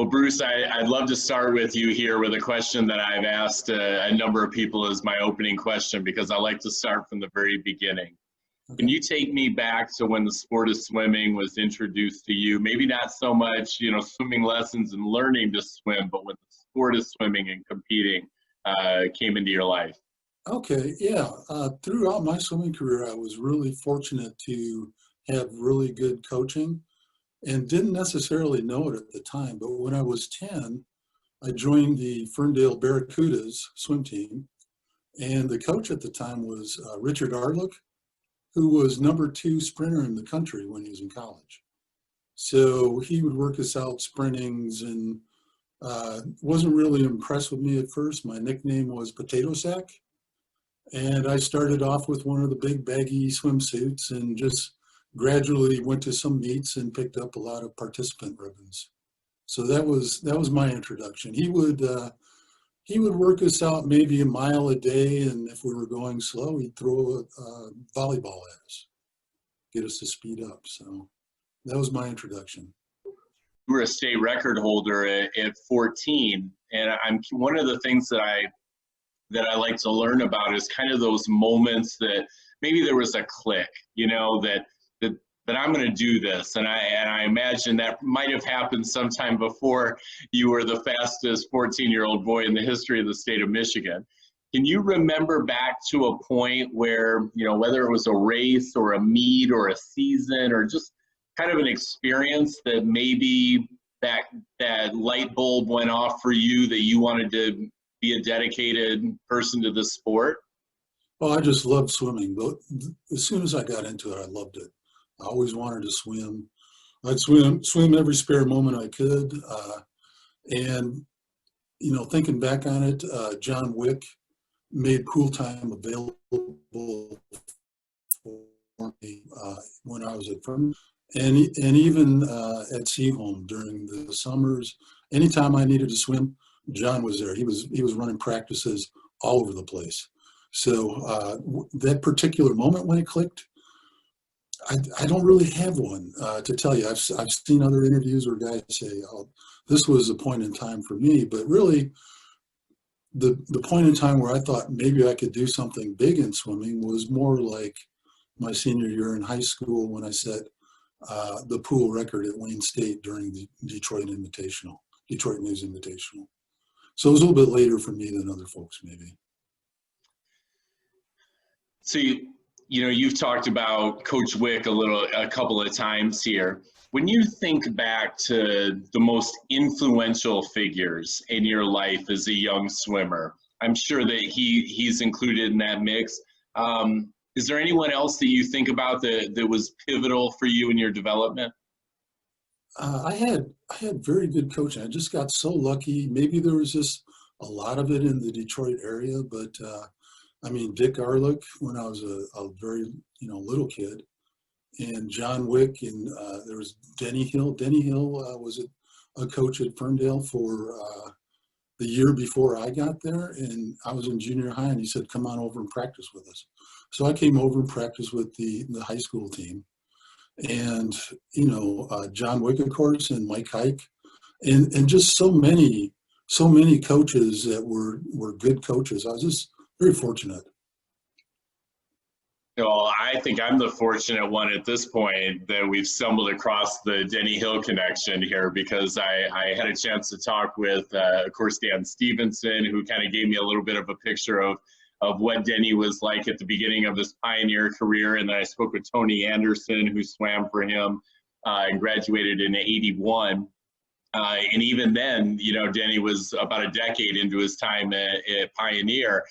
Well, Bruce, I'd love to start with you here with a question that I've asked a number of people as my opening question, because I like to start from the very beginning. Okay. Can you take me back to when the sport of swimming was introduced to you? Maybe not so much, swimming lessons and learning to swim, but when the sport of swimming and competing came into your life. Okay, yeah. Throughout my swimming career, I was really fortunate to have really good coaching and didn't necessarily know it at the time. But when I was 10, I joined the Ferndale Barracudas swim team. And the coach at the time was Richard Arlick, who was #2 sprinter in the country when he was in college. So he would work us out sprintings and wasn't really impressed with me at first. My nickname was Potato Sack. And I started off with one of the big baggy swimsuits and just gradually went to some meets and picked up a lot of participant ribbons. So that was my introduction. He would work us out maybe a mile a day, and if we were going slow, he'd throw a volleyball at us, get us to speed up. So that was my introduction. You were a state record holder at 14, and one of the things that I like to learn about is kind of those moments that maybe there was a click, that I'm going to do this. And I imagine that might have happened sometime before you were the fastest 14-year-old boy in the history of the state of Michigan. Can you remember back to a point where, whether it was a race or a meet or a season or just kind of an experience that maybe that light bulb went off for you, that you wanted to be a dedicated person to the sport? Well, I just loved swimming. As soon as I got into it, I loved it. I always wanted to swim. I'd swim every spare moment I could. And, thinking back on it, John Wick made pool time available for me when I was at Ferndale. And even at Seaholm during the summers, anytime I needed to swim, John was there. He was running practices all over the place. So that particular moment when it clicked, I don't really have one to tell you. I've seen other interviews where guys say, "Oh, this was a point in time for me," but really, the point in time where I thought maybe I could do something big in swimming was more like my senior year in high school when I set the pool record at Wayne State during the Detroit News Invitational. So it was a little bit later for me than other folks, maybe. So you've talked about Coach Wick a couple of times here. When you think back to the most influential figures in your life as a young swimmer, I'm sure that he's included in that mix. Is there anyone else that you think about that was pivotal for you in your development? I had very good coaching. I just got so lucky. Maybe there was just a lot of it in the Detroit area, but Dick Arlick when I was a very little kid, and John Wick, and there was Denny Hill. Denny Hill was a coach at Ferndale for the year before I got there, and I was in junior high, and he said, "Come on over and practice with us." So I came over and practiced with the high school team. And, John Wick, of course, and Mike Hike, and just so many coaches that were good coaches. I was just very fortunate. Well, I think I'm the fortunate one at this point that we've stumbled across the Denny Hill connection here, because I had a chance to talk with, of course, Dan Stevenson, who kind of gave me a little bit of a picture of what Denny was like at the beginning of his pioneer career. And then I spoke with Tony Anderson, who swam for him and graduated in '81. And even then, Denny was about a decade into his time at Pioneer.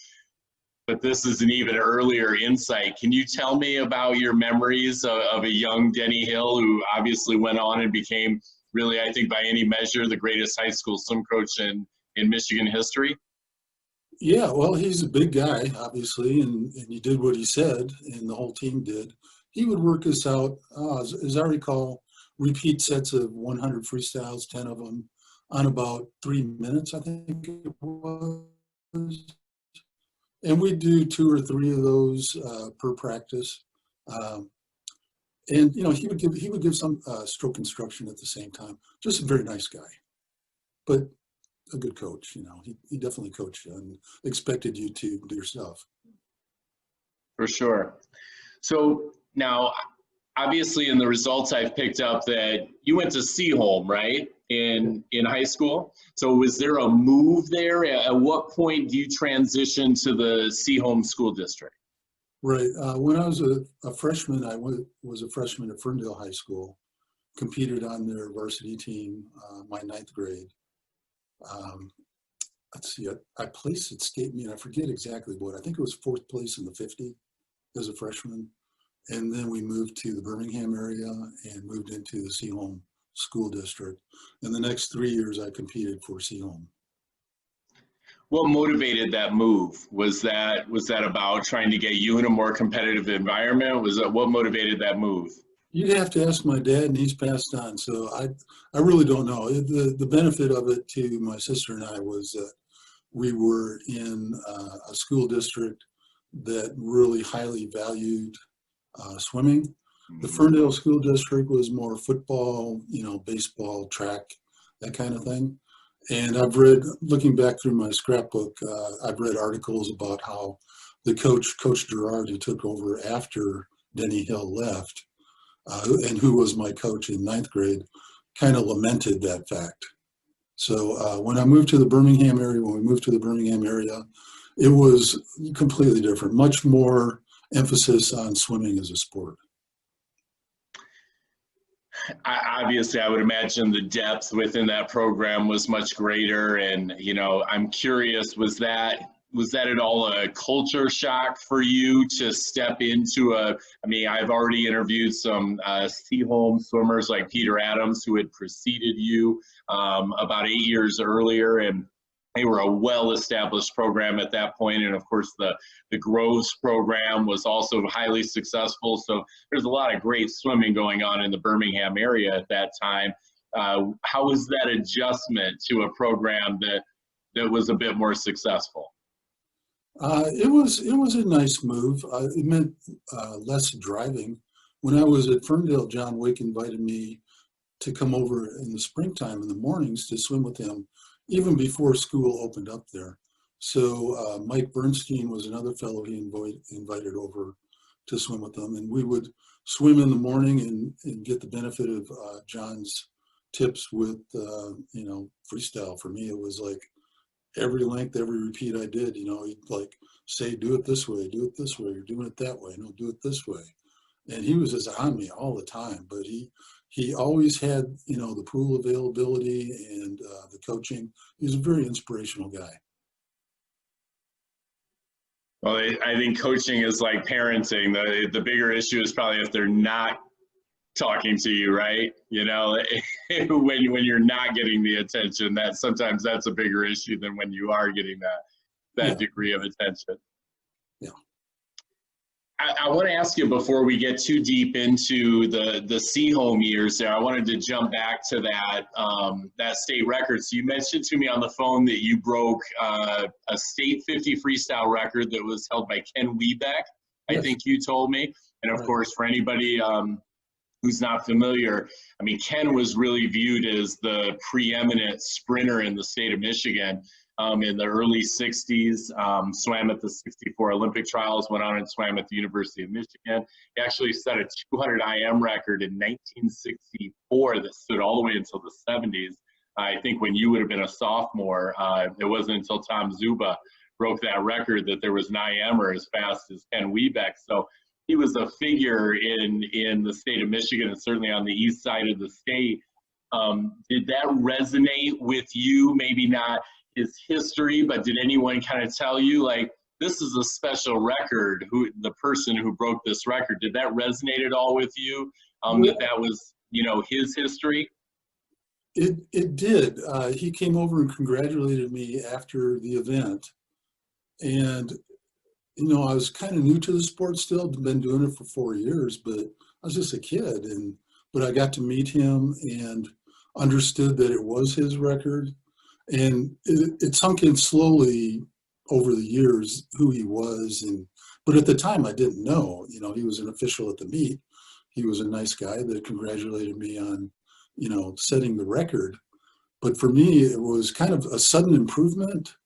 But this is an even earlier insight. Can you tell me about your memories of a young Denny Hill, who obviously went on and became really, I think by any measure, the greatest high school swim coach in Michigan history? Yeah, well, he's a big guy, obviously, and he did what he said, and the whole team did. He would work us out, as I recall, repeat sets of 100 freestyles, 10 of them, on about 3 minutes, I think it was. And we'd do 2 or 3 of those per practice. And he would give some stroke instruction at the same time. Just a very nice guy. but a good coach, he definitely coached you and expected you to do your stuff. For sure. So now, obviously in the results I've picked up that you went to Seaholm, right? In high school. So was there a move there? At what point do you transition to the Seaholm school district? Right. When I was a freshman, I was a freshman at Ferndale High School, competed on their varsity team my 9th grade. Let's see, I placed at state meet. I forget exactly what. I think it was 4th place in the 50 as a freshman. And then we moved to the Birmingham area and moved into the Seaholm school district. And the next 3 years I competed for Seaholm. What motivated that move? Was that about trying to get you in a more competitive environment? What motivated that move? You'd have to ask my dad, and he's passed on. So I really don't know. The benefit of it to my sister and I was that we were in a school district that really highly valued swimming. The Ferndale school district was more football, baseball, track, that kind of thing. And I've read, looking back through my scrapbook, I've read articles about how the Coach Gerard, who took over after Denny Hill left, and who was my coach in 9th grade, kind of lamented that fact. So when we moved to the Birmingham area, it was completely different, much more emphasis on swimming as a sport. Obviously, I would imagine the depth within that program was much greater. And, I'm curious, was that at all a culture shock for you to step into I've already interviewed some Seaholm swimmers like Peter Adams, who had preceded you about 8 years earlier. And they were a well-established program at that point. And of course, the Groves program was also highly successful. So there's a lot of great swimming going on in the Birmingham area at that time. How was that adjustment to a program that was a bit more successful? It was a nice move. It meant less driving. When I was at Ferndale, John Wake invited me to come over in the springtime in the mornings to swim with him, even before school opened up there. So Mike Bernstein was another fellow he invited over to swim with them. And we would swim in the morning and get the benefit of John's tips with, freestyle. For me, it was like every length, every repeat I did, he'd like say, do it this way, you're doing it that way, no, do it this way. And he was just on me all the time, but he always had, the pool availability and the coaching. He was a very inspirational guy. Well, I think coaching is like parenting. The bigger issue is probably if they're not talking to you, right? When you're not getting the attention, sometimes that's a bigger issue than when you are getting that degree of attention. Yeah. I want to ask you, before we get too deep into the Seaholm years there, I wanted to jump back to that state record. So you mentioned to me on the phone that you broke a state 50 freestyle record that was held by Ken Wiebeck, I think you told me. And of course, for anybody who's not familiar, Ken was really viewed as the preeminent sprinter in the state of Michigan. In the early 60s, swam at the 64 Olympic trials, went on and swam at the University of Michigan. He actually set a 200 IM record in 1964 that stood all the way until the 70s. I think when you would have been a sophomore, it wasn't until Tom Zuba broke that record that there was an IMer as fast as Ken Wiebeck. So he was a figure in the state of Michigan, and certainly on the east side of the state. Did that resonate with you? Maybe not his history, but did anyone kind of tell you, like, this is a special record, the person who broke this record? Did that resonate at all with you, that was, his history? It did. He came over and congratulated me after the event. And, I was kind of new to the sport still, been doing it for 4 years, but I was just a kid. But I got to meet him and understood that it was his record. And it sunk in slowly over the years who he was. But at the time I didn't know, he was an official at the meet. He was a nice guy that congratulated me on, setting the record. But for me, it was kind of a sudden improvement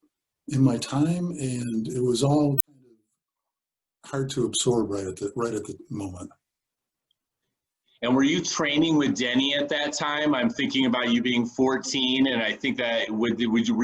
in my time, and it was all kind of hard to absorb right at the moment. And were you training with Denny at that time? I'm thinking about you being 14, and I think that were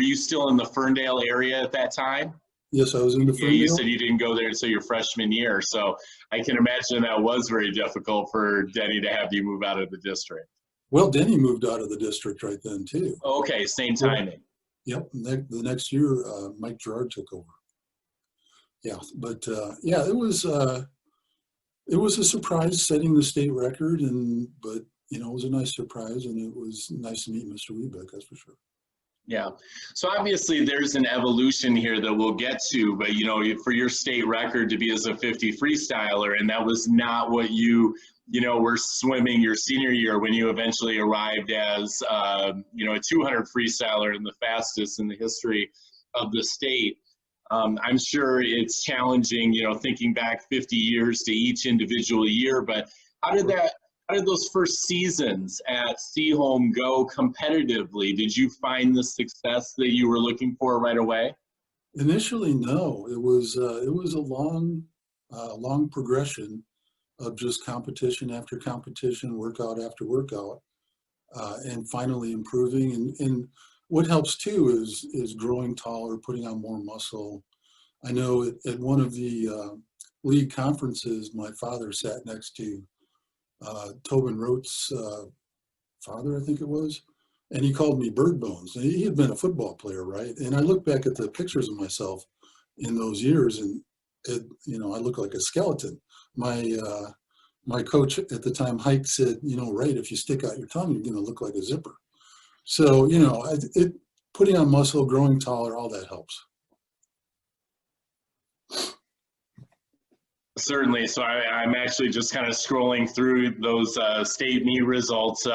you still in the Ferndale area at that time? Yes, I was in the Yeah, you Ferndale. said you didn't go there until your freshman year, so I can imagine that was very difficult for Denny to have you move out of the district. Well, Denny moved out of the district right then too. Okay, same timing. Yep, the next year, Mike Gerard took over. Yeah, but yeah, it was a surprise setting the state record, but you know, it was a nice surprise, and it was nice to meet Mr. Wiebeck, that's for sure. Yeah. So obviously there's an evolution here that we'll get to, but you know, for your state record to be as a 50 freestyler, and that was not what you know, were swimming your senior year when you eventually arrived as, you know, a 200 freestyler and the fastest in the history of the state. I'm sure it's challenging, you know, thinking back 50 years to each individual year, but how did those first seasons at Seaholm go competitively? Did you find the success that you were looking for right away? Initially, no. It was a long progression of just competition after competition, workout after workout, and finally improving. And what helps too is growing taller, putting on more muscle. I know at one of the league conferences, my father sat next to Tobin Rote's father, I think it was, and he called me Bird Bones. And he had been a football player, right? And I look back at the pictures of myself in those years, and you know, I look like a skeleton. My coach at the time, Hike, said, you know, right, if you stick out your tongue, you're going to look like a zipper. So, you know, putting on muscle, growing taller, all that helps. Certainly. So I'm actually just kind of scrolling through those state meet results,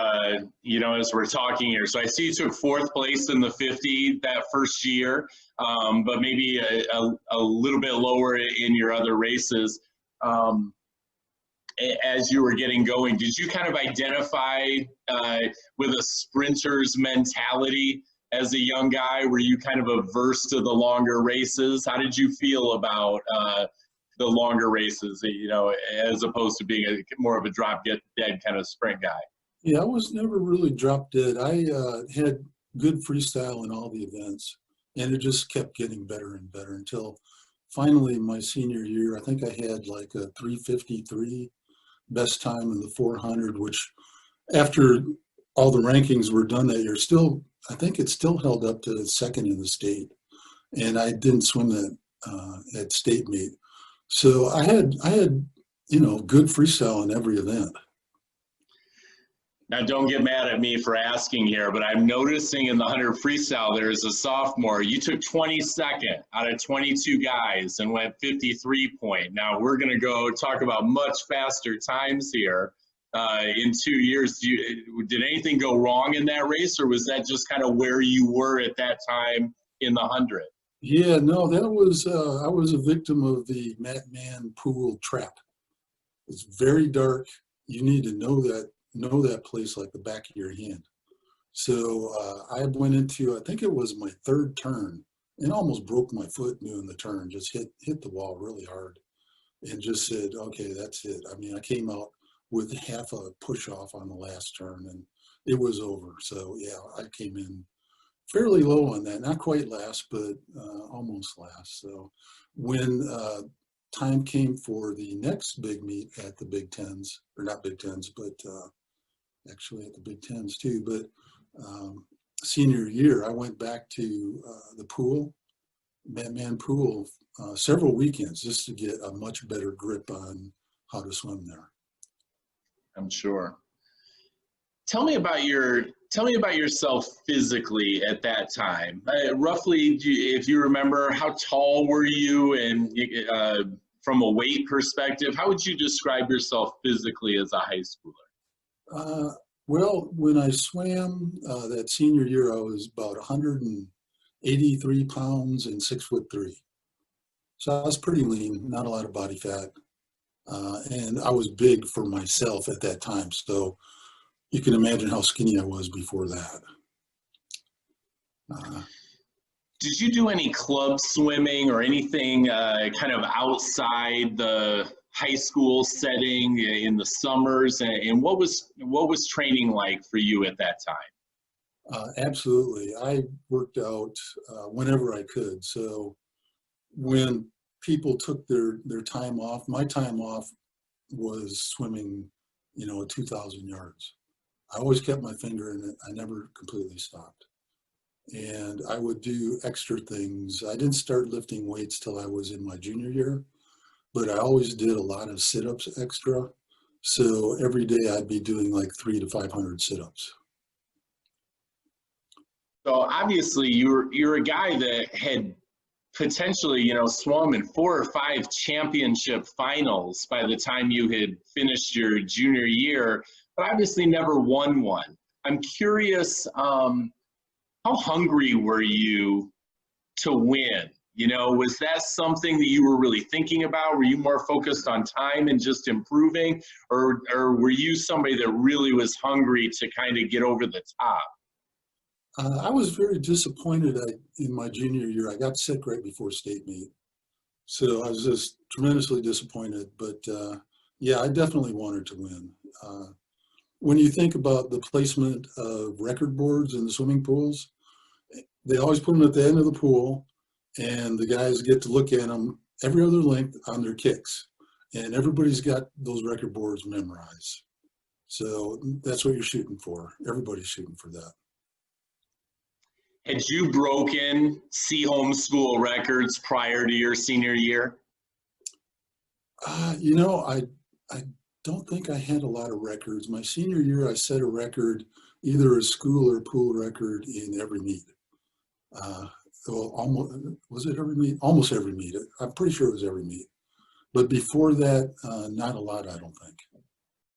you know, as we're talking here. So I see you took 4th place in the 50 that first year, but maybe a little bit lower in your other races. As you were getting going, did you kind of identify with a sprinter's mentality as a young guy? Were you kind of averse to the longer races? How did you feel about the longer races, you know, as opposed to being more of a drop dead kind of sprint guy? Yeah, I was never really drop dead. I had good freestyle in all the events, and it just kept getting better and better until finally my senior year. I think I had like a 3:53 best time in the 400, which after all the rankings were done that year, I think it still held up to 2nd in the state, and I didn't swim that at state meet. So I had, you know, good freestyle in every event. Now, don't get mad at me for asking here, but I'm noticing in the 100 freestyle, there is a sophomore. You took 22nd out of 22 guys and went 53 point. Now, we're going to go talk about much faster times here in 2 years. Did anything go wrong in that race, or was that just kind of where you were at that time in the 100? Yeah, no, that was, I was a victim of the Matt Mann Pool trap. It's very dark. You need to know that place like the back of your hand. So I went into, I think it was my 3rd turn, and almost broke my foot doing the turn, just hit the wall really hard, and just said, okay, that's it. I mean, I came out with half a push off on the last turn, and it was over. So yeah, I came in fairly low on that, not quite last, but almost last. So when time came for the next big meet at the Big Tens, or not Big Tens, but actually at the Big Tens too, but senior year, I went back to the pool, Matt Mann Pool, several weekends just to get a much better grip on how to swim there. I'm sure. Tell me about yourself physically at that time. Roughly, if you remember, how tall were you, and from a weight perspective, how would you describe yourself physically as a high schooler? Well, when I swam that senior year, I was about 183 pounds and 6'3". So I was pretty lean, not a lot of body fat. And I was big for myself at that time. So you can imagine how skinny I was before that. Uh, Did you do any club swimming or anything kind of outside the high school setting in the summers? And what was training like for you at that time? Absolutely. I worked out whenever I could. So when people took their time off, my time off was swimming, at 2,000 yards. I always kept my finger in it. I never completely stopped. And I would do extra things. I didn't start lifting weights till I was in my junior year, but I always did a lot of sit-ups extra. So every day I'd be doing like 300 to 500 sit-ups. So obviously you're a guy that had potentially, swum in 4 or 5 championship finals by the time you had finished your junior year, but obviously never won one. I'm curious, how hungry were you to win? Was that something that you were really thinking about? Were you more focused on time and just improving, or were you somebody that really was hungry to kind of get over the top? I was very disappointed in my junior year. I got sick right before state meet. So I was just tremendously disappointed. But yeah, I definitely wanted to win. When you think about the placement of record boards in the swimming pools, they always put them at the end of the pool, and the guys get to look at them every other length on their kicks. And everybody's got those record boards memorized. So that's what you're shooting for. Everybody's shooting for that. Had you broken Seaholm school records prior to your senior year? I don't think I had a lot of records. My senior year, I set a record, either a school or pool record in every meet. Well, almost, was it every meet? Almost every meet. I'm pretty sure it was every meet. But before that, not a lot, I don't think.